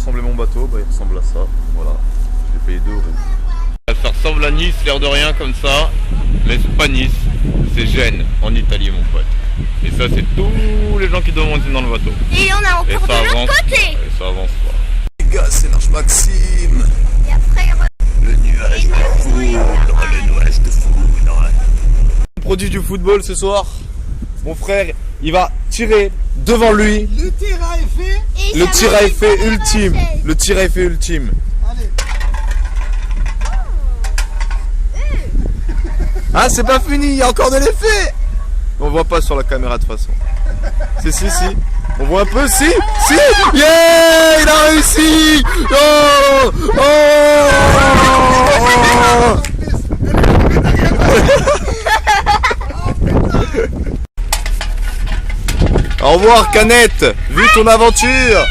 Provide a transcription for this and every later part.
ressemblait mon bateau, bah il ressemble à ça. Voilà, je l'ai payé 2 €. Ça ressemble à Nice, l'air de rien comme ça, mais c'est pas Nice, c'est Gênes, en Italie mon pote. Et ça c'est tous les gens qui doivent monter dans le bateau. Et il y en a encore de l'autre côté. Et ça avance pas. Les gars, c'est l'Arche Maxime. Et après, Le nuage de foudre, le nuage de foudre. Produit du football ce soir. Mon frère, il va tirer devant lui. Le tir à effet. Le tir à effet ultime. Le tir à effet ultime. Allez. Ah, c'est pas fini, il y a encore de l'effet. On voit pas sur la caméra de toute façon. Si. On voit un peu, si. Yeah, il a réussi. Oh. Au revoir, Canette. Vis ton aventure.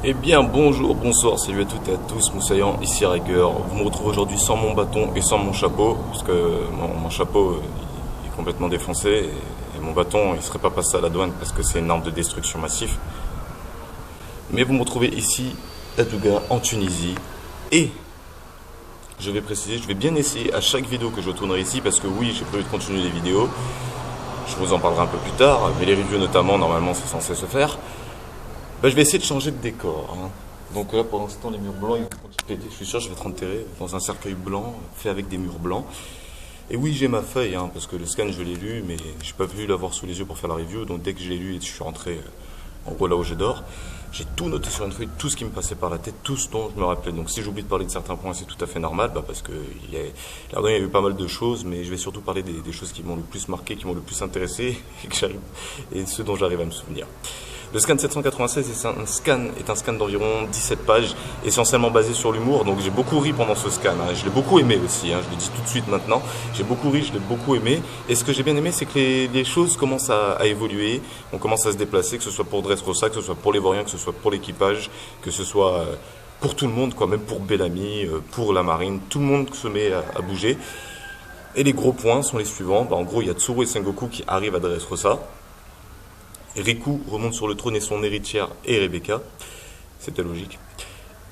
Eh bien bonjour, bonsoir, salut à toutes et à tous, Moussaillant, ici Raiger. Vous me retrouvez aujourd'hui sans mon bâton et sans mon chapeau, parce que mon chapeau il est complètement défoncé et mon bâton il serait pas passé à la douane parce que c'est une arme de destruction massive. Mais vous me retrouvez ici à Douga, en Tunisie, et je vais préciser, je vais bien essayer à chaque vidéo que je tournerai ici, parce que oui, j'ai prévu de continuer les vidéos, je vous en parlerai un peu plus tard, mais les reviews notamment, normalement c'est censé se faire. Bah, je vais essayer de changer de décor. Hein. Donc là, pour l'instant, les murs blancs, ils vont péter. Je suis sûr que je vais être enterré dans un cercueil blanc, fait avec des murs blancs. Et oui, j'ai ma feuille, hein, parce que le scan, je l'ai lu, mais j'ai pas pu l'avoir sous les yeux pour faire la review. Donc dès que j'ai lu et je suis rentré, en gros là où je dors, j'ai tout noté sur une feuille, tout ce qui me passait par la tête, tout ce dont je me rappelais. Donc si j'oublie de parler de certains points, c'est tout à fait normal, bah, parce que il y a eu pas mal de choses, mais je vais surtout parler des choses qui m'ont le plus marqué, qui m'ont le plus intéressé, et ceux dont j'arrive à me souvenir. Le scan 796 est un scan d'environ 17 pages, essentiellement basé sur l'humour, donc j'ai beaucoup ri pendant ce scan, hein. Je l'ai beaucoup aimé aussi, hein. Je le dis tout de suite maintenant, j'ai beaucoup ri, je l'ai beaucoup aimé, et ce que j'ai bien aimé, c'est que les choses commencent à évoluer, on commence à se déplacer, que ce soit pour Dressrosa, que ce soit pour les Vauriens, que ce soit pour l'équipage, que ce soit pour tout le monde, quoi, même pour Bellamy, pour la marine, tout le monde se met à bouger. Et les gros points sont les suivants, bah, en gros il y a Tsuru et Sengoku qui arrivent à Dressrosa. Riku remonte sur le trône et son héritière est Rebecca, c'était logique.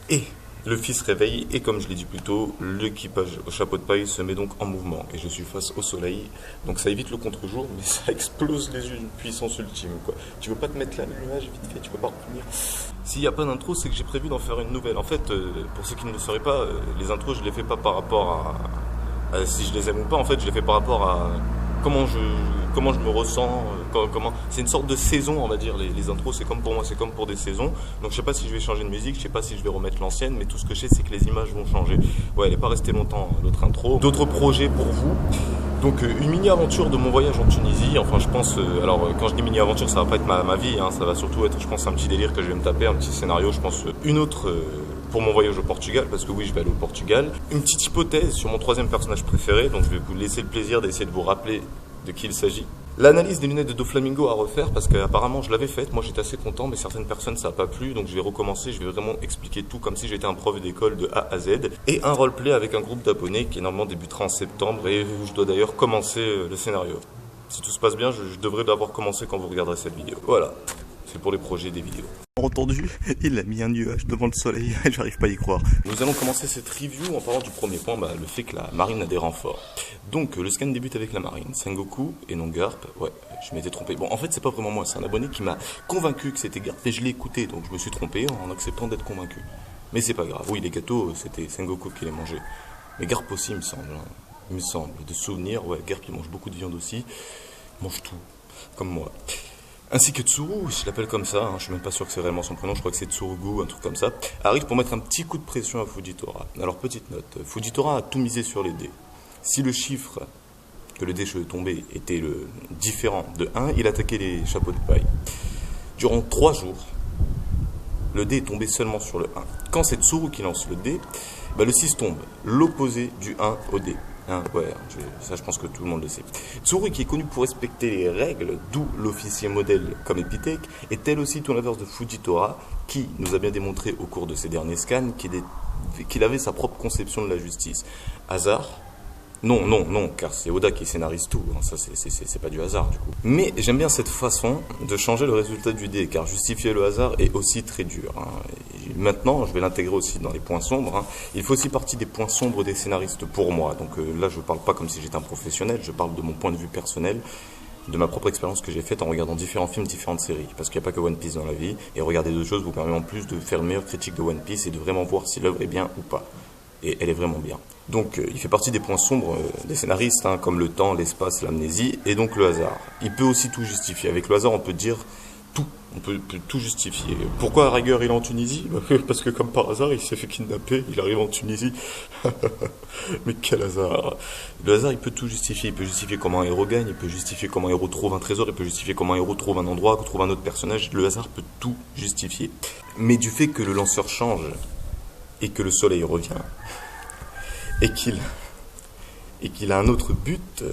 Et le fils réveille et comme je l'ai dit plus tôt, l'équipage au chapeau de paille se met donc en mouvement. Et je suis face au soleil, donc ça évite le contre-jour, mais ça explose les yeux d'une puissance ultime, quoi. Tu veux pas te mettre là, le nuage vite fait, tu peux pas revenir. S'il n'y a pas d'intro, c'est que j'ai prévu d'en faire une nouvelle. En fait, pour ceux qui ne le sauraient pas, les intros je les fais pas par rapport à si je les aime ou pas, en fait je les fais par rapport à comment je me ressens, c'est une sorte de saison, on va dire, les intros, c'est comme pour moi, c'est comme pour des saisons. Donc je sais pas si je vais changer de musique, je sais pas si je vais remettre l'ancienne, mais tout ce que je sais, c'est que les images vont changer. Ouais, elle n'est pas restée longtemps, l'autre intro. D'autres projets pour vous. Donc une mini-aventure de mon voyage en Tunisie, enfin je pense, quand je dis mini-aventure, ça va pas être ma vie, hein, ça va surtout être, je pense, un petit délire que je vais me taper, un petit scénario, je pense, une autre pour mon voyage au Portugal, parce que oui, je vais aller au Portugal. Une petite hypothèse sur mon troisième personnage préféré, donc je vais vous laisser le plaisir d'essayer de vous rappeler de qui il s'agit. L'analyse des lunettes de Doflamingo à refaire, parce qu'apparemment je l'avais faite, moi j'étais assez content, mais certaines personnes ça n'a pas plu, donc je vais recommencer, je vais vraiment expliquer tout comme si j'étais un prof d'école de A à Z, et un roleplay avec un groupe d'abonnés qui normalement débutera en septembre, et où je dois d'ailleurs commencer le scénario. Si tout se passe bien, je devrais l'avoir commencé quand vous regarderez cette vidéo. Voilà, c'est pour les projets des vidéos. Entendu, il a mis un nuage devant le soleil, j'arrive pas à y croire. Nous allons commencer cette review en parlant du premier point, le fait que la marine a des renforts. Donc le scan débute avec la marine, Sengoku et non Garp. Ouais, je m'étais trompé. Bon, en fait c'est pas vraiment moi, c'est un abonné qui m'a convaincu que c'était Garp et je l'ai écouté, donc je me suis trompé en acceptant d'être convaincu. Mais c'est pas grave, oui les gâteaux c'était Sengoku qui les mangeait. Mais Garp aussi il me semble, hein. Il me semble, de souvenir, ouais, Garp il mange beaucoup de viande aussi, il mange tout, comme moi. Ainsi que Tsuru, je l'appelle comme ça, hein, je suis même pas sûr que c'est réellement son prénom, je crois que c'est Tsurugu, un truc comme ça, arrive pour mettre un petit coup de pression à Fujitora. Alors petite note, Fujitora a tout misé sur les dés. Si le chiffre que le dé tombé était le différent de 1, il attaquait les chapeaux de paille. Durant 3 jours, le dé est tombé seulement sur le 1. Quand c'est Tsuru qui lance le dé, le 6 tombe, l'opposé du 1 au dé. Hein, ouais, ça je pense que tout le monde le sait. Tsuru, qui est connu pour respecter les règles, d'où l'officier modèle comme Epithèque, est elle aussi tout l'inverse de Fujitora, qui nous a bien démontré au cours de ses derniers scans qu'il avait sa propre conception de la justice. Hasard? Non, car c'est Oda qui scénarise tout, hein, ça c'est pas du hasard du coup. Mais j'aime bien cette façon de changer le résultat du dé, car justifier le hasard est aussi très dur. Hein. Et maintenant, je vais l'intégrer aussi dans les points sombres. Hein. Il fait aussi partie des points sombres des scénaristes pour moi. Donc là, je parle pas comme si j'étais un professionnel, je parle de mon point de vue personnel, de ma propre expérience que j'ai faite en regardant différents films, différentes séries. Parce qu'il n'y a pas que One Piece dans la vie, et regarder d'autres choses vous permet en plus de faire une meilleure critique de One Piece et de vraiment voir si l'œuvre est bien ou pas. Et elle est vraiment bien. Donc il fait partie des points sombres des scénaristes, hein, comme le temps, l'espace, l'amnésie, et donc le hasard. Il peut aussi tout justifier. Avec le hasard, on peut dire tout. On peut tout justifier. Pourquoi Riger il est en Tunisie? Parce que comme par hasard, il s'est fait kidnapper, il arrive en Tunisie. Mais quel hasard! Le hasard, il peut tout justifier. Il peut justifier comment un héros gagne, il peut justifier comment un héros trouve un trésor, il peut justifier comment un héros trouve un endroit, trouve un autre personnage. Le hasard peut tout justifier. Mais du fait que le lanceur change, et que le soleil revient, et qu'il a un autre but,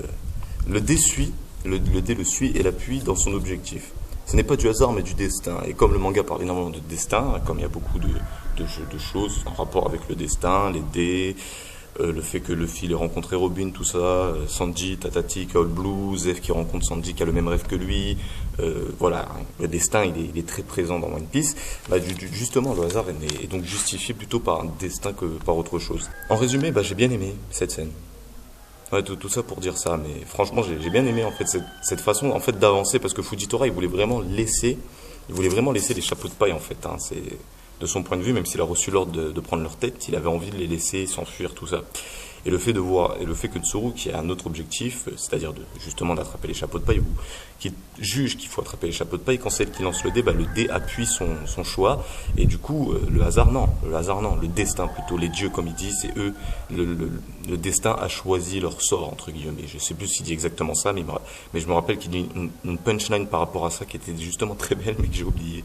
le dé le suit et l'appuie dans son objectif. Ce n'est pas du hasard mais du destin. Et comme le manga parle énormément de destin, comme il y a beaucoup de choses en rapport avec le destin, les dés, le fait que Luffy ait rencontré Robin, tout ça, Sanji, Tatati, All Blue, Zef qui rencontre Sanji qui a le même rêve que lui, voilà, le destin il est très présent dans One Piece. Bah, justement, le hasard est donc justifié plutôt par un destin que par autre chose. En résumé, bah, j'ai bien aimé cette scène. Ouais, tout ça pour dire ça, mais franchement j'ai bien aimé en fait cette façon en fait d'avancer, parce que Fujitora il voulait vraiment laisser les chapeaux de paille en fait, hein, c'est de son point de vue, même s'il a reçu l'ordre de prendre leur tête, il avait envie de les laisser s'enfuir, tout ça. Et le fait que Tsuru, qui a un autre objectif, c'est-à-dire justement d'attraper les chapeaux de paille, ou qui juge qu'il faut attraper les chapeaux de paille, quand c'est elle qui lance le dé, bah, le dé appuie son choix, et du coup, le hasard non, le destin plutôt, les dieux comme il dit, c'est eux, le destin a choisi leur sort, entre guillemets. Je sais plus s'il dit exactement ça, mais je me rappelle qu'il dit une punchline par rapport à ça qui était justement très belle, mais que j'ai oublié.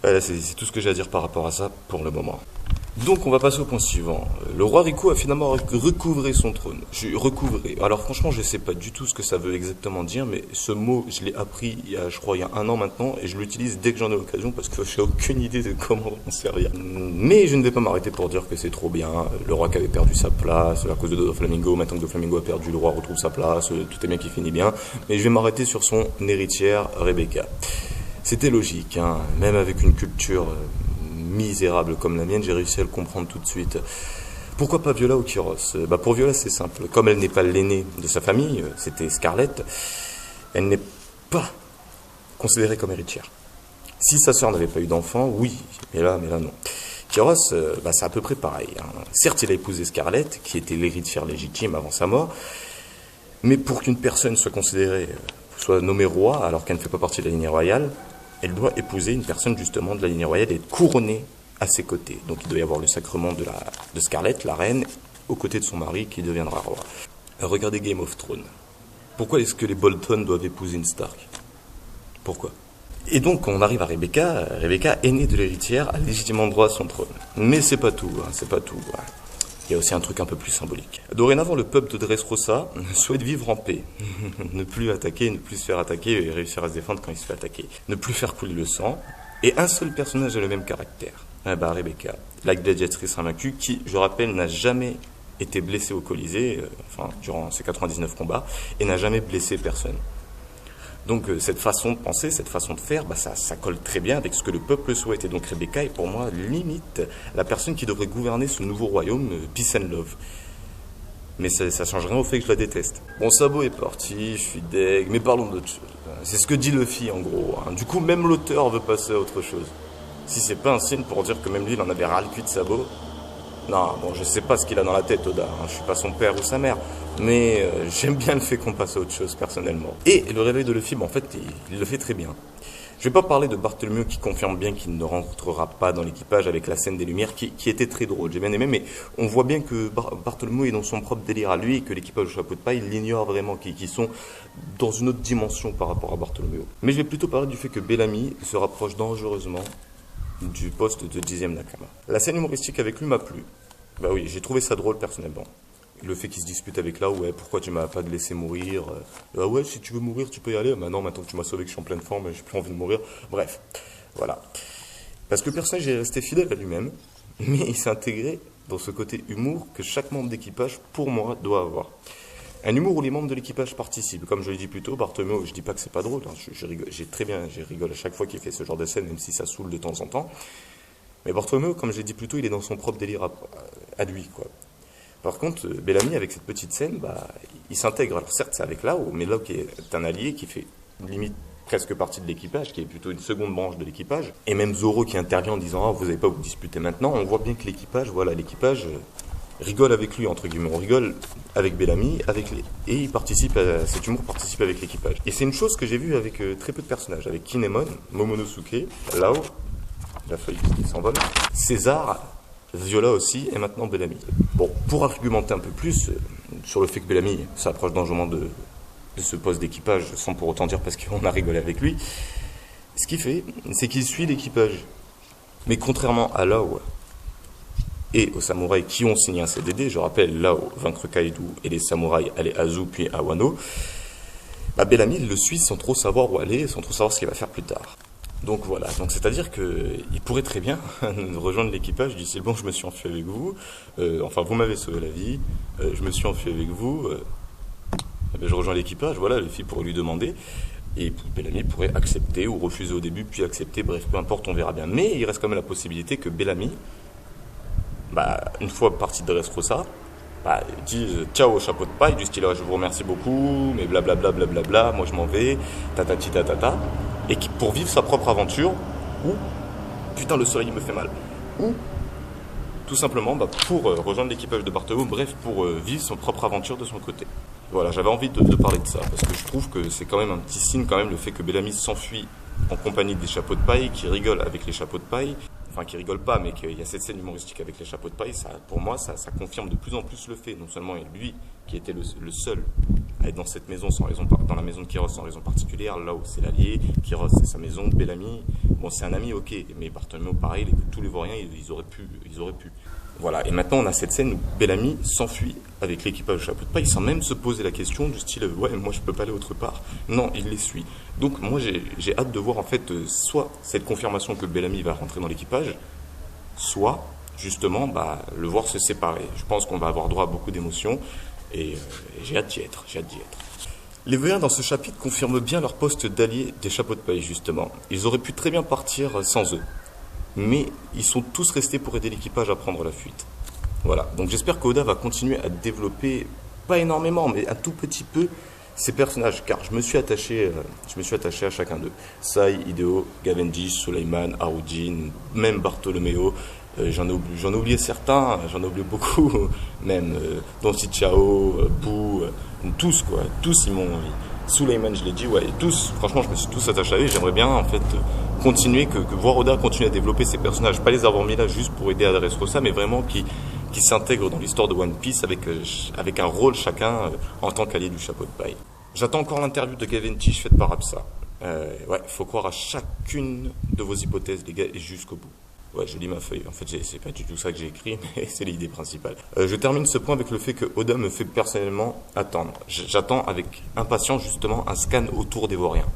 Voilà, c'est tout ce que j'ai à dire par rapport à ça pour le moment. Donc on va passer au point suivant. Le roi Riku a finalement recouvré son trône. Recouvré. Alors franchement je sais pas du tout ce que ça veut exactement dire, mais ce mot je l'ai appris il y a un an maintenant, et je l'utilise dès que j'en ai l'occasion parce que j'ai aucune idée de comment en servir. Mais je ne vais pas m'arrêter pour dire que c'est trop bien. Le roi qui avait perdu sa place à cause de Doflamingo, maintenant que Doflamingo a perdu, le roi retrouve sa place, tout est bien qui finit bien. Mais je vais m'arrêter sur son héritière Rebecca. C'était logique, hein, même avec une culture misérable comme la mienne, j'ai réussi à le comprendre tout de suite. Pourquoi pas Viola ou Kyros? Bah pour Viola c'est simple, comme elle n'est pas l'aînée de sa famille, c'était Scarlett, elle n'est pas considérée comme héritière. Si sa sœur n'avait pas eu d'enfant, oui, mais là non. Kyros, bah c'est à peu près pareil, hein. Certes il a épousé Scarlett, qui était l'héritière légitime avant sa mort, mais pour qu'une personne soit nommée roi alors qu'elle ne fait pas partie de la lignée royale, elle doit épouser une personne justement de la lignée royale et être couronnée à ses côtés. Donc il doit y avoir le sacrement de Scarlett, la reine, aux côtés de son mari qui deviendra roi. Regardez Game of Thrones. Pourquoi est-ce que les Bolton doivent épouser une Stark? Pourquoi? Et donc on arrive à Rebecca. Rebecca, aînée de l'héritière, a légitimement droit à son trône. Mais c'est pas tout, hein, c'est pas tout. Hein. Il y a aussi un truc un peu plus symbolique. Dorénavant, le peuple de Dressrosa souhaite vivre en paix. Ne plus attaquer, ne plus se faire attaquer et réussir à se défendre quand il se fait attaquer. Ne plus faire couler le sang. Et un seul personnage a le même caractère. Ah bah Rebecca, la gladiatrice invaincue qui, je rappelle, n'a jamais été blessée au Colisée, durant ses 99 combats, et n'a jamais blessé personne. Donc cette façon de penser, cette façon de faire, bah, ça colle très bien avec ce que le peuple souhaite. Et donc Rebecca est pour moi limite la personne qui devrait gouverner ce nouveau royaume, Peace and Love. Mais ça change rien au fait que je la déteste. Bon, Sabo est parti, je suis deg, mais parlons d'autre chose. C'est ce que dit Luffy en gros. Hein. Du coup, même l'auteur veut passer à autre chose. Si c'est pas un signe pour dire que même lui, il en avait ras le cul de Sabo. Non, bon, je sais pas ce qu'il a dans la tête, Oda. Hein. Je suis pas son père ou sa mère. Mais j'aime bien le fait qu'on passe à autre chose, personnellement. Et le réveil de Luffy, en fait, il le fait très bien. Je vais pas parler de Bartholomew qui confirme bien qu'il ne rentrera pas dans l'équipage avec la scène des lumières qui était très drôle, j'ai bien aimé, mais on voit bien que Bartholomew est dans son propre délire à lui et que l'équipage au chapeau de paille l'ignore vraiment, qui sont dans une autre dimension par rapport à Bartholomew. Mais je vais plutôt parler du fait que Bellamy se rapproche dangereusement du poste de 10e Nakama. La scène humoristique avec lui m'a plu. Bah oui, j'ai trouvé ça drôle personnellement. le fait qu'il se dispute avec là, ouais, pourquoi tu m'as pas laissé mourir, ah ouais, si tu veux mourir, tu peux y aller, maintenant que tu m'as sauvé, que je suis en pleine forme, j'ai plus envie de mourir, bref, voilà. Parce que le personnage est resté fidèle à lui-même, mais il s'est intégré dans ce côté humour que chaque membre d'équipage, pour moi, doit avoir. Un humour où les membres de l'équipage participent. Comme je l'ai dit plus tôt, Bartholoméo, je dis pas que c'est pas drôle, hein, je rigole à chaque fois qu'il fait ce genre de scène, même si ça saoule de temps en temps. Mais Bartholoméo, comme je l'ai dit plus tôt, il est dans son propre délire à lui, quoi. Par contre, Bellamy, avec cette petite scène, il s'intègre. Alors certes, c'est avec Lao, mais Lao qui est un allié, qui fait limite presque partie de l'équipage, qui est plutôt une seconde branche de l'équipage. Et même Zoro qui intervient en disant « Ah, vous n'avez pas à vous disputer maintenant », on voit bien que l'équipage rigole avec lui, entre guillemets. On rigole avec Bellamy, et cet humour participe avec l'équipage. Et c'est une chose que j'ai vue avec très peu de personnages, avec Kinemon, Momonosuke, Lao, la feuille qui s'envole, César, Viola aussi, et maintenant Bellamy. Bon, pour argumenter un peu plus sur le fait que Bellamy s'approche dangereusement de ce poste d'équipage, sans pour autant dire parce qu'on a rigolé avec lui, ce qu'il fait, c'est qu'il suit l'équipage. Mais contrairement à Lao et aux samouraïs qui ont signé un CDD, je rappelle, Lao vaincre Kaido et les samouraïs aller à Azu puis à Wano, Bellamy le suit sans trop savoir où aller, sans trop savoir ce qu'il va faire plus tard. Donc voilà, c'est-à-dire qu'il pourrait très bien rejoindre l'équipage, dire c'est bon, je me suis enfui avec vous, vous m'avez sauvé la vie, je me suis enfui avec vous, je rejoins l'équipage, voilà, les filles pourraient lui demander, et Bellamy pourrait accepter ou refuser au début, puis accepter, bref, peu importe, on verra bien. Mais il reste quand même la possibilité que Bellamy, une fois parti de Dressrosa, dise ciao au chapeau de paille, du style je vous remercie beaucoup, mais blablabla, blablabla, moi je m'en vais, tatati tatata, et qui, pour vivre sa propre aventure, ou putain le soleil me fait mal, ou tout simplement pour rejoindre l'équipage de Bartholoméo, bref, pour vivre son propre aventure de son côté. Voilà, j'avais envie de parler de ça, parce que je trouve que c'est quand même un petit signe, quand même, le fait que Bellamy s'enfuit en compagnie des chapeaux de paille, qui rigole avec les chapeaux de paille, enfin qui rigole pas, mais qu'il y a cette scène humoristique avec les chapeaux de paille, ça, pour moi, ça confirme de plus en plus le fait. Non seulement lui, qui était le seul à être dans cette maison, dans la maison de Kiros sans raison particulière, là où c'est l'allié, Kiros c'est sa maison, Bellamy, bon c'est un ami, ok, mais Bartholoméo pareil, tous les vauriens, ils auraient pu. Voilà, et maintenant on a cette scène où Bellamy s'enfuit avec l'équipage de chapeau de paille sans même se poser la question du style ouais, moi je peux pas aller autre part. Non, il les suit. Donc moi j'ai hâte de voir en fait soit cette confirmation que Bellamy va rentrer dans l'équipage, soit justement le voir se séparer. Je pense qu'on va avoir droit à beaucoup d'émotions et j'ai hâte d'y être. Les vauriens dans ce chapitre confirment bien leur poste d'alliés des chapeaux de paille justement. Ils auraient pu très bien partir sans eux. Mais ils sont tous restés pour aider l'équipage à prendre la fuite. Voilà, donc j'espère qu'Oda va continuer à développer, pas énormément, mais un tout petit peu, ces personnages, car je me suis attaché à chacun d'eux. Sai, Hideo, Gavenji, Suleiman, Harujin, même Bartholoméo, j'en ai oublié certains, j'en ai oublié beaucoup, même Don Chao, Boo, tous quoi, tous ils m'ont... Suleiman, je l'ai dit, ouais, tous, franchement, je me suis tous attaché à eux. J'aimerais bien, en fait, continuer, que voir Oda continuer à développer ces personnages, pas les avoir mis là juste pour aider à Dressrosa, mais vraiment qui s'intègrent dans l'histoire de One Piece avec un rôle chacun en tant qu'allié du chapeau de paille. J'attends encore l'interview de Gavenji faite par Apsa. Ouais, faut croire à chacune de vos hypothèses, les gars, et jusqu'au bout. Ouais, je lis ma feuille. En fait, c'est pas du tout ça que j'ai écrit, mais c'est l'idée principale. Je termine ce point avec le fait que Oda me fait personnellement attendre. J'attends avec impatience, justement, un scan autour des vauriens.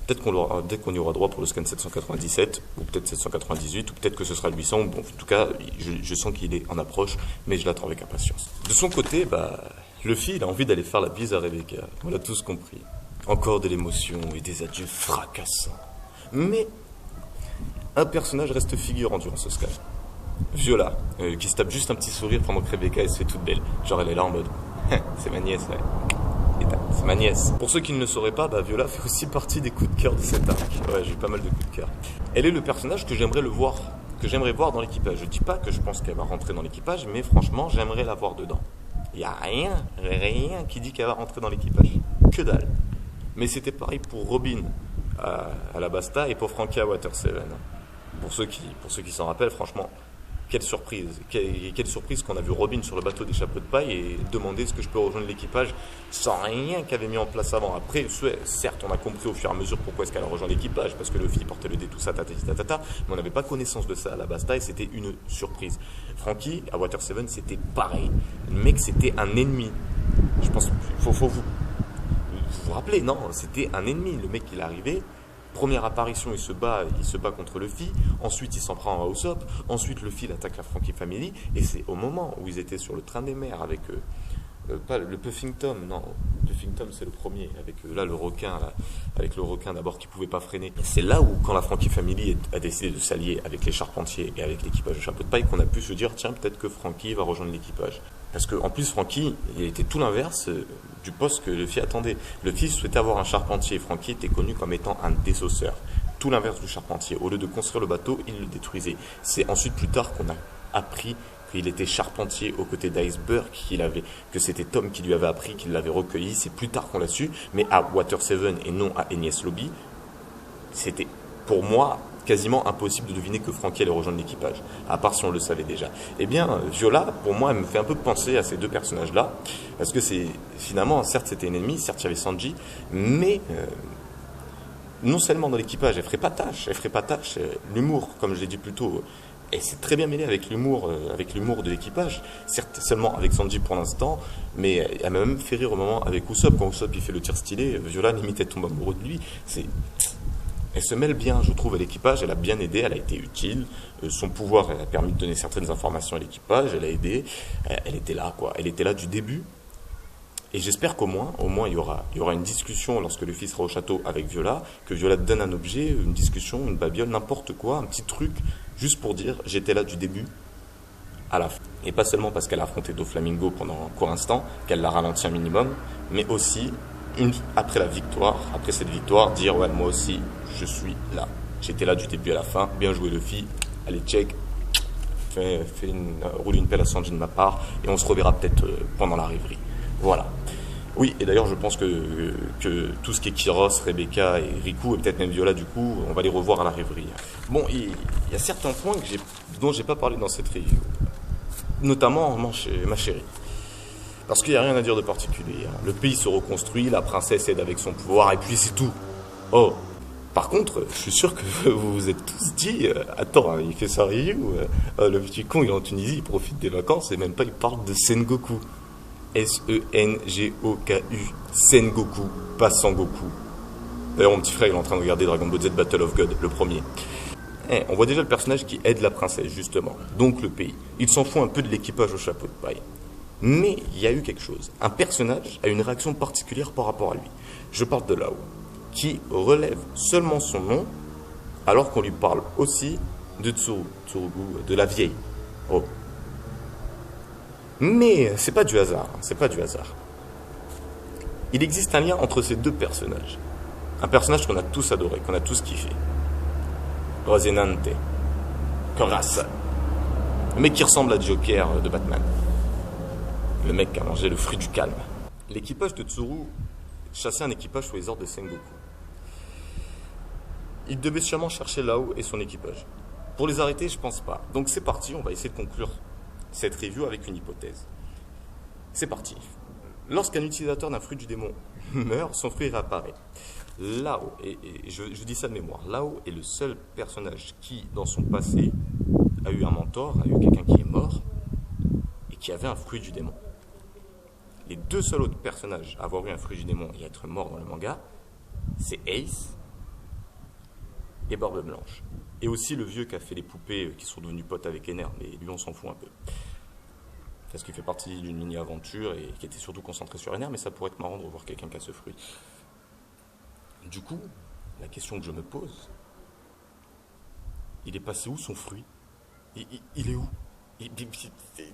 Peut-être qu'on y aura droit pour le scan 797, ou peut-être 798, ou peut-être que ce sera le 800. Bon, en tout cas, je sens qu'il est en approche, mais je l'attends avec impatience. De son côté, Luffy, il a envie d'aller faire la bise à Rebecca. On l'a tous compris. Encore de l'émotion et des adieux fracassants. Mais un personnage reste figurant durant ce scan. Viola, qui se tape juste un petit sourire pendant que Rebecca elle se fait toute belle. Genre elle est là en mode c'est ma nièce, ouais. C'est ma nièce. Pour ceux qui ne le sauraient pas, Viola fait aussi partie des coups de cœur de cet arc. Ouais, j'ai eu pas mal de coups de cœur. Elle est le personnage que j'aimerais voir dans l'équipage. Je dis pas que je pense qu'elle va rentrer dans l'équipage, mais franchement, j'aimerais la voir dedans. Il n'y a rien qui dit qu'elle va rentrer dans l'équipage. Que dalle. Mais c'était pareil pour Robin à la Basta et pour Frankie à Water 7. Pour ceux qui s'en rappellent, franchement, quelle surprise. Quelle surprise qu'on a vu Robin sur le bateau des chapeaux de paille et demander est-ce que je peux rejoindre l'équipage sans rien qu'elle avait mis en place avant. Après, certes, on a compris au fur et à mesure pourquoi est-ce qu'elle a rejoint l'équipage, parce que Luffy portait le dé, tout ça, tatata, mais on n'avait pas connaissance de ça à la basta et c'était une surprise. Franky, à Water 7, c'était pareil. Le mec, c'était un ennemi. Je pense, faut vous rappelez, non, c'était un ennemi. Le mec, il est arrivé. Première apparition, il se bat contre Luffy. Ensuite, il s'en prend à Usopp. Ensuite, Luffy il attaque la Franky Family. Et c'est au moment où ils étaient sur le train des mers avec pas le Puffing Tom, non, Puffing Tom c'est le premier, avec le requin, avec le requin d'abord qui pouvait pas freiner. C'est là où, quand la Franky Family a décidé de s'allier avec les Charpentiers et avec l'équipage de Chapeau de Paille, qu'on a pu se dire tiens, peut-être que Franky va rejoindre l'équipage. Parce qu'en plus, Franky, il était tout l'inverse du poste que Luffy attendait. Luffy souhaitait avoir un charpentier et Franky était connu comme étant un désosseur. Tout l'inverse du charpentier. Au lieu de construire le bateau, il le détruisait. C'est ensuite plus tard qu'on a appris qu'il était charpentier aux côtés d'Iceberg, que c'était Tom qui lui avait appris, qu'il l'avait recueilli. C'est plus tard qu'on l'a su, mais à Water 7 et non à Enies Lobby, c'était pour moi quasiment impossible de deviner que Franky allait rejoindre l'équipage, à part si on le savait déjà. Eh bien, Viola, pour moi, elle me fait un peu penser à ces deux personnages-là, parce que c'est finalement, certes c'était un ennemi, certes il y avait Sanji, mais non seulement dans l'équipage, elle ferait pas tâche, l'humour, comme je l'ai dit plus tôt, et c'est très bien mêlé avec l'humour de l'équipage, certes seulement avec Sanji pour l'instant, mais elle m'a même fait rire au moment avec Usopp, quand Usopp il fait le tir stylé, Viola limite elle tombe amoureux de lui, elle se mêle bien, je trouve, à l'équipage, elle a bien aidé, elle a été utile, son pouvoir elle a permis de donner certaines informations à l'équipage, elle a aidé, elle était là quoi, elle était là du début. Et j'espère qu'au moins il y aura une discussion lorsque Luffy sera au château avec Viola, que Viola donne un objet, une discussion, une babiole, n'importe quoi, un petit truc, juste pour dire j'étais là du début à la fin. Et pas seulement parce qu'elle a affronté Doflamingo pendant un court instant, qu'elle l'a ralenti un minimum, mais aussi après cette victoire, dire ouais moi aussi je suis là. J'étais là du début à la fin, bien joué Luffy, allez check, roule une pelle à Sanji de ma part, et on se reverra peut-être pendant la rêverie. Voilà. Oui, et d'ailleurs je pense que tout ce qui est Kiros, Rebecca et Riku, et peut-être même Viola du coup, on va les revoir à la rêverie. Bon, il y a certains points dont j'ai pas parlé dans cette review, notamment ma chérie. Parce qu'il n'y a rien à dire de particulier. Le pays se reconstruit, la princesse aide avec son pouvoir, et puis c'est tout. Oh, par contre, je suis sûr que vous vous êtes tous dit, attends, il fait sa review, le petit con il est en Tunisie, il profite des vacances, et même pas il parle de Sengoku. S-E-N-G-O-K-U, Sengoku, pas Sangoku. D'ailleurs, mon petit frère il est en train de regarder Dragon Ball Z Battle of God, le premier. On voit déjà le personnage qui aide la princesse, justement, donc le pays. Il s'en fout un peu de l'équipage au chapeau de paille. Mais il y a eu quelque chose. Un personnage a une réaction particulière par rapport à lui. Je parle de Lao, qui relève seulement son nom, alors qu'on lui parle aussi de Tsurugu, de la vieille. Oh. Mais c'est pas du hasard, Il existe un lien entre ces deux personnages. Un personnage qu'on a tous adoré, qu'on a tous kiffé. Rosinante. Corazza. Le mec qui ressemble à Joker de Batman. Le mec qui a mangé le fruit du calme. L'équipage de Tsuru chassait un équipage sous les ordres de Sengoku. Il devait sûrement chercher Lao et son équipage. Pour les arrêter, je pense pas. Donc c'est parti, on va essayer de conclure cette review avec une hypothèse. C'est parti. Lorsqu'un utilisateur d'un fruit du démon meurt, son fruit réapparaît. Lao, et je dis ça de mémoire, Lao est le seul personnage qui, dans son passé, a eu un mentor, a eu quelqu'un qui est mort, et qui avait un fruit du démon. Les deux seuls autres personnages à avoir eu un fruit du démon et être mort dans le manga, c'est Ace et Barbe Blanche. Et aussi le vieux qui a fait les poupées qui sont devenus potes avec Ener, mais lui on s'en fout un peu. Parce qu'il fait partie d'une mini-aventure et qui était surtout concentré sur Ener, mais ça pourrait être marrant de revoir quelqu'un qui a ce fruit. Du coup, la question que je me pose, il est passé où son fruit ? Il est où ?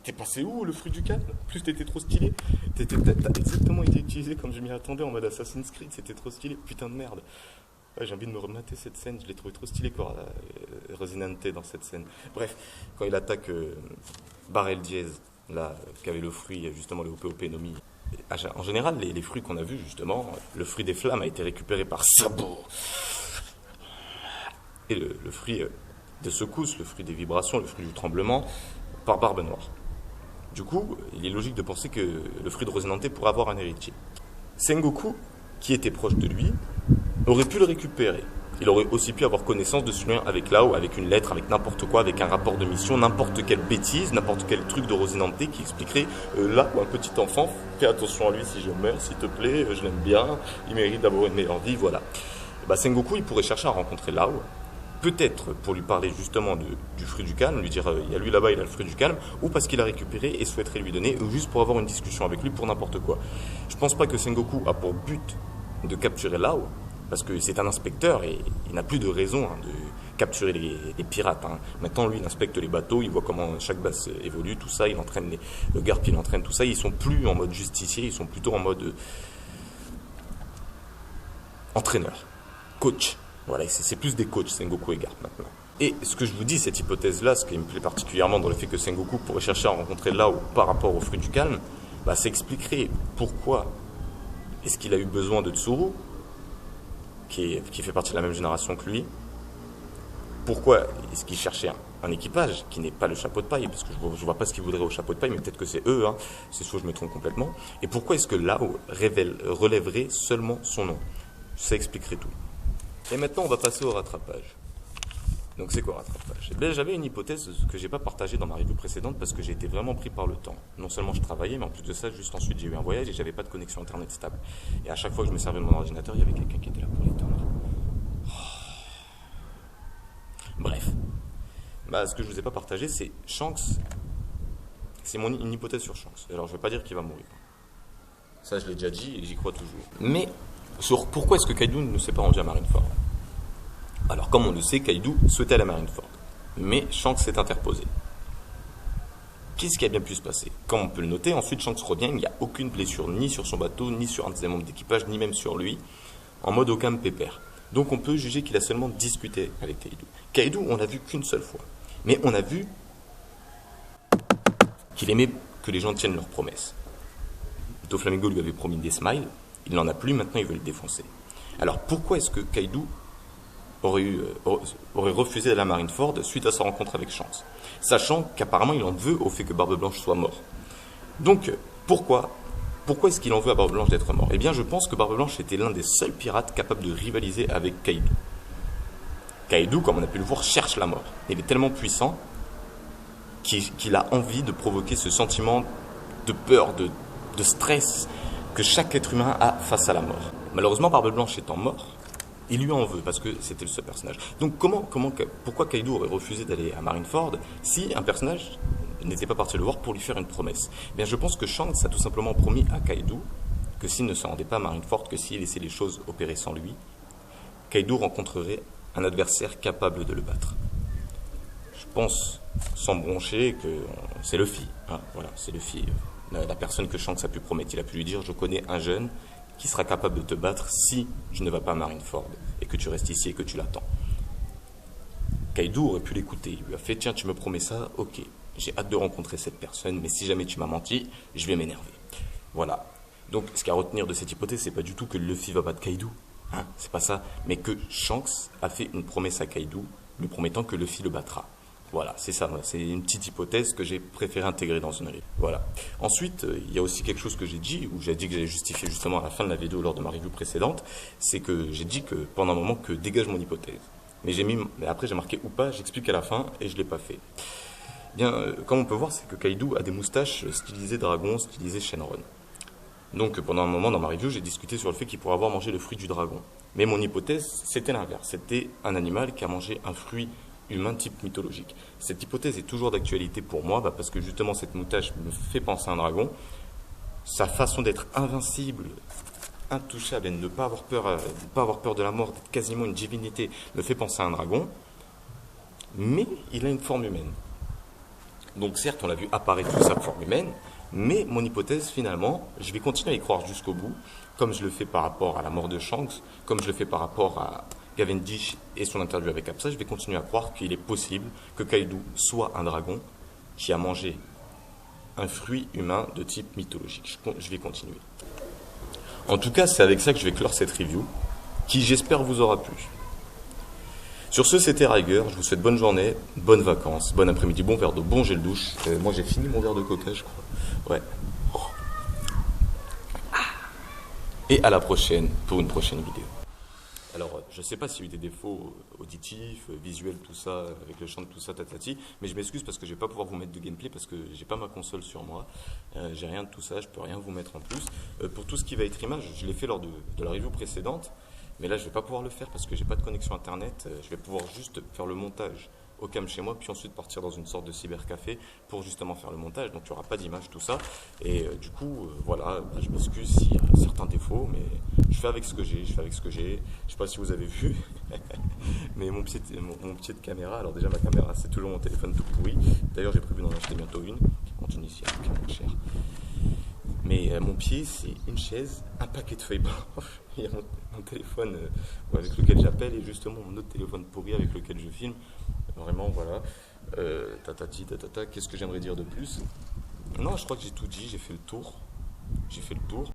T'es passé où le fruit du calme ? En plus t'étais trop stylé. T'as exactement été utilisé comme je m'y attendais en mode Assassin's Creed, c'était trop stylé, putain de merde. Ouais, j'ai envie de me remater cette scène, je l'ai trouvé trop stylé quoi, Rosinante dans cette scène. Bref, quand il attaque Barrel Diez, là, qui avait le fruit, justement le OPOP Nomi. En général, les fruits qu'on a vus, justement, le fruit des flammes a été récupéré par Sabo. Et le fruit des secousses, le fruit des vibrations, le fruit du tremblement, par Barbe Noire. Du coup, il est logique de penser que le fruit de Rosinante pourrait avoir un héritier. Sengoku, qui était proche de lui, aurait pu le récupérer. Il aurait aussi pu avoir connaissance de ce lien avec Lao, avec une lettre, avec n'importe quoi, avec un rapport de mission, n'importe quelle bêtise, n'importe quel truc de Rosinante qui expliquerait là où un petit enfant, fais attention à lui si je meurs, s'il te plaît, je l'aime bien, il mérite d'avoir une meilleure vie, voilà. Sengoku, il pourrait chercher à rencontrer Lao, peut-être pour lui parler justement du fruit du calme, lui dire il y a lui là-bas, il a le fruit du calme, ou parce qu'il a récupéré et souhaiterait lui donner, ou juste pour avoir une discussion avec lui pour n'importe quoi. Je pense pas que Sengoku a pour but de capturer Lao, parce que c'est un inspecteur et il n'a plus de raison de capturer les pirates. Maintenant, lui, il inspecte les bateaux, il voit comment chaque base évolue, tout ça, il entraîne le garde qui l'entraîne, tout ça. Ils sont plus en mode justicier, ils sont plutôt en mode entraîneur, coach. Voilà, c'est plus des coachs, Sengoku et Garp maintenant. Et ce que je vous dis, cette hypothèse-là, ce qui me plaît particulièrement dans le fait que Sengoku pourrait chercher à rencontrer Lao par rapport au fruit du calme, ça expliquerait pourquoi est-ce qu'il a eu besoin de Tsuru, qui fait partie de la même génération que lui. Pourquoi est-ce qu'il cherchait un équipage qui n'est pas le chapeau de paille, parce que je ne vois pas ce qu'il voudrait au chapeau de paille, mais peut-être que c'est eux, c'est soit je me trompe complètement. Et pourquoi est-ce que Lao relèverait seulement son nom? Ça expliquerait tout. Et maintenant, on va passer au rattrapage. Donc c'est quoi rattrapage? J'avais une hypothèse que j'ai pas partagée dans ma review précédente parce que j'ai été vraiment pris par le temps. Non seulement je travaillais, mais en plus de ça, juste ensuite j'ai eu un voyage et j'avais pas de connexion internet stable. Et à chaque fois que je me servais de mon ordinateur, il y avait quelqu'un qui était là pour l'éteindre. Bref. Ce que je vous ai pas partagé, c'est Shanks. C'est une hypothèse sur Shanks. Alors je vais pas dire qu'il va mourir. Ça je l'ai déjà dit et j'y crois toujours. Mais sur pourquoi est-ce que Kaido ne s'est pas rendu à Marineford? Alors, comme on le sait, Kaido souhaitait aller à Marineford, mais Shanks s'est interposé. Qu'est-ce qui a bien pu se passer? Comme on peut le noter, ensuite Shanks revient, il n'y a aucune blessure, ni sur son bateau, ni sur un de ses membres d'équipage, ni même sur lui, en mode aucun pépère. Donc on peut juger qu'il a seulement discuté avec Kaido. Kaido, on l'a vu qu'une seule fois, mais on a vu qu'il aimait que les gens tiennent leurs promesses. Doflamingo lui avait promis des smiles, il n'en a plus, maintenant il veut le défoncer. Alors pourquoi est-ce que Kaido aurait refusé d'aller à Marineford suite à sa rencontre avec Shanks, sachant qu'apparemment il en veut au fait que Barbe Blanche soit mort? Donc pourquoi est-ce qu'il en veut à Barbe Blanche d'être mort? Eh bien je pense que Barbe Blanche était l'un des seuls pirates capables de rivaliser avec Kaido. Kaido, comme on a pu le voir, cherche la mort. Il est tellement puissant qu'il a envie de provoquer ce sentiment de peur, de stress que chaque être humain a face à la mort. Malheureusement, Barbe Blanche étant mort, il lui en veut parce que c'était le seul personnage. Donc pourquoi Kaido aurait refusé d'aller à Marineford si un personnage n'était pas parti le voir pour lui faire une promesse? Eh bien, je pense que Shanks a tout simplement promis à Kaido que s'il ne se rendait pas à Marineford, que s'il laissait les choses opérer sans lui, Kaido rencontrerait un adversaire capable de le battre. Je pense, sans broncher, que c'est Luffy. Voilà, c'est Luffy. La personne que Shanks a pu promettre, il a pu lui dire: je connais un jeune qui sera capable de te battre si tu ne vas pas à Marineford et que tu restes ici et que tu l'attends. Kaido aurait pu l'écouter. Il lui a fait: tiens, tu me promets ça, ok, j'ai hâte de rencontrer cette personne, mais si jamais tu m'as menti, je vais m'énerver. Voilà. Donc, ce qu'il y a à retenir de cette hypothèse, c'est pas du tout que Luffy va battre Kaido, c'est pas ça, mais que Shanks a fait une promesse à Kaido, lui promettant que Luffy le battra. Voilà, c'est ça, c'est une petite hypothèse que j'ai préféré intégrer dans une revue. Voilà. Ensuite, il y a aussi quelque chose que j'ai dit, où j'ai dit que j'allais justifier justement à la fin de la vidéo lors de ma review précédente, c'est que j'ai dit que pendant un moment que dégage mon hypothèse. Mais après j'ai marqué ou pas, j'explique à la fin et je ne l'ai pas fait. Bien, comme on peut voir, c'est que Kaido a des moustaches stylisées dragon, stylisées Shenron. Donc pendant un moment dans ma review, j'ai discuté sur le fait qu'il pourrait avoir mangé le fruit du dragon. Mais mon hypothèse, c'était l'inverse. C'était un animal qui a mangé un fruit humain type mythologique. Cette hypothèse est toujours d'actualité pour moi, parce que justement cette moustache me fait penser à un dragon. Sa façon d'être invincible, intouchable et de ne pas avoir peur de la mort, d'être quasiment une divinité, me fait penser à un dragon. Mais il a une forme humaine. Donc certes, on l'a vu apparaître sous sa forme humaine, mais mon hypothèse, finalement, je vais continuer à y croire jusqu'au bout, comme je le fais par rapport à la mort de Shanks, comme je le fais par rapport à Cavendish et son interview avec Apsa. Je vais continuer à croire qu'il est possible que Kaido soit un dragon qui a mangé un fruit humain de type mythologique. Je vais continuer. En tout cas, c'est avec ça que je vais clore cette review, qui j'espère vous aura plu. Sur ce, c'était Riger. Je vous souhaite bonne journée, bonnes vacances, bon après-midi, bon verre d'eau, bon gel douche. Moi, j'ai fini mon verre de coca, je crois. Ouais. Et à la prochaine pour une prochaine vidéo. Alors, je ne sais pas s'il y a eu des défauts auditifs, visuels, tout ça, avec le chant de tout ça, tatati, mais je m'excuse parce que je ne vais pas pouvoir vous mettre de gameplay parce que j'ai pas ma console sur moi, j'ai rien de tout ça, je peux rien vous mettre en plus. Pour tout ce qui va être image, je l'ai fait lors de la review précédente, mais là je ne vais pas pouvoir le faire parce que j'ai pas de connexion internet, je vais pouvoir juste faire le montage au cam chez moi, puis ensuite partir dans une sorte de cybercafé pour justement faire le montage, donc il n'y aura pas d'image, tout ça, et du coup, voilà, je m'excuse s'il y a certains défauts, mais je fais avec ce que j'ai, je sais pas si vous avez vu, mais mon pied de caméra, alors déjà ma caméra, c'est toujours mon téléphone tout pourri, d'ailleurs j'ai prévu d'en acheter bientôt une, qui continue ici, qui est moins cher. Mais mon pied, c'est une chaise, un paquet de feuilles blanches, il y a mon téléphone avec lequel j'appelle et justement mon autre téléphone pourri avec lequel je filme. Vraiment, voilà. Qu'est-ce que j'aimerais dire de plus? Non, je crois que j'ai tout dit, j'ai fait le tour.